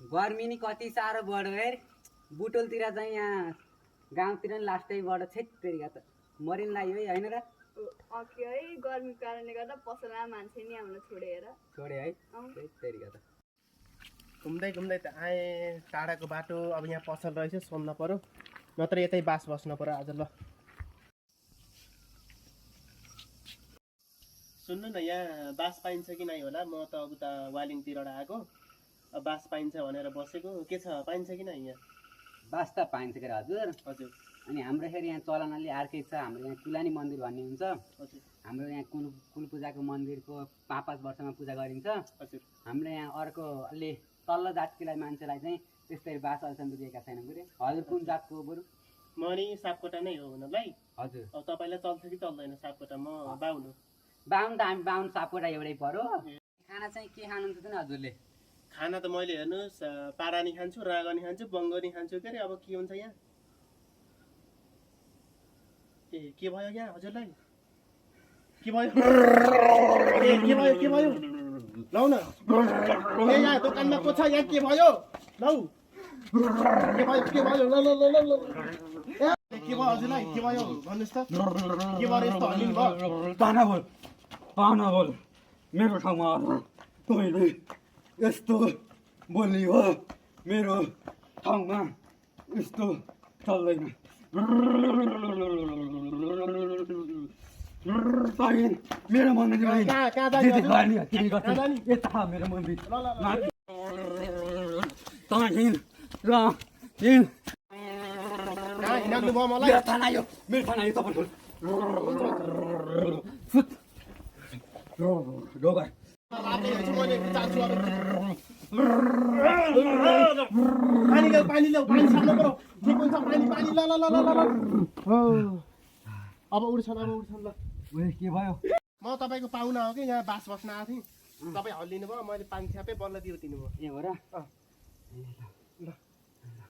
गर्मी नि कति साह्रो बढ्यो हेर बुटोलतिर चाहिँ यहाँ गाउँतिर नि लास्टै बढ्यो छेट तेरिका त मरिन लाग्यो है होइन र अके है गर्मीको कारणले गर्दा पसलमा मान्छे नि आउन छोडेर छोडे है छेट तेरिका त घुम्दै घुम्दै त आएँ टाढाको बाटो अब यहाँ पसल रहेछ सोध्न पर्यो नत्र यतै बास बस्न पर्यो आज ल सुन्नु न यहाँ बास पाइन्छ कि नै होला म त अब त वालिङतिरबाट आएको अब बास पाइन्छ भनेर बसेको के छ पाइन्छ कि नै यहाँ बास त पाइन्छ के हजुर हजुर अनि हाम्रो फेरि यहाँ चलन अलि अर्कै छ हाम्रो यहाँ कुलानी मन्दिर भन्ने हुन्छ हजुर हाम्रो यहाँ कुल पूजाको मन्दिरको 5-5 वर्षमा पूजा गरिन्छ हजुर हाम्रो यहाँ अर्को अलि तल्लो जातिलाई मान्छेलाई चाहिँ त्यस्तै बास अहिलेसम्म दिएका छैनौँ कि हजुर कुन जातको बरु म नि सापकोटा नै हो हुनलाई हजुर अब तपाईँलाई चल्छ कि चल्दैन सापकोटा म बाहुनु बाहुन त हामी बाहुन सापकोटा एउटै पर्यो खाना चाहिँ के खानुहुन्छ त नि हजुरले खाना त मैले हेर्नुहोस् पारानी खान्छु रागनी खान्छु बङ्गनी खान्छु के अरे अब के हुन्छ यहाँ ए के भयो यहाँ हजुरलाई के भयो ए के भयो लौ न ए यहाँ दोकानमा को छ यहाँ के भयो लौ के भयो ल ल ल ल ल ए के भयो हजुरलाई के भयो भन्नुहोस् त के भयो यस्तो हल्लिनु भयो पाना बोल मेरो ठाउँमा तैँले यस्तो बोली हो मेरो ठाउँमा यस्तो चल्दैन मेरो मन्दिर यता मेरो मन्दिर मेरो थाना यो तपाईँको ढोका पानी ल्याऊ पानी सार्नु पर्यो के हुन्छ पानी ल ल ल ल ल अब उड्छन् ल के भयो म तपाईँको पाहुना हो कि यहाँ बास बस्न आएको थिएँ तपाईँ हल्लिनु भयो मैले पानी छ्यापे बल्ल दियो दिनुभयो ए हो र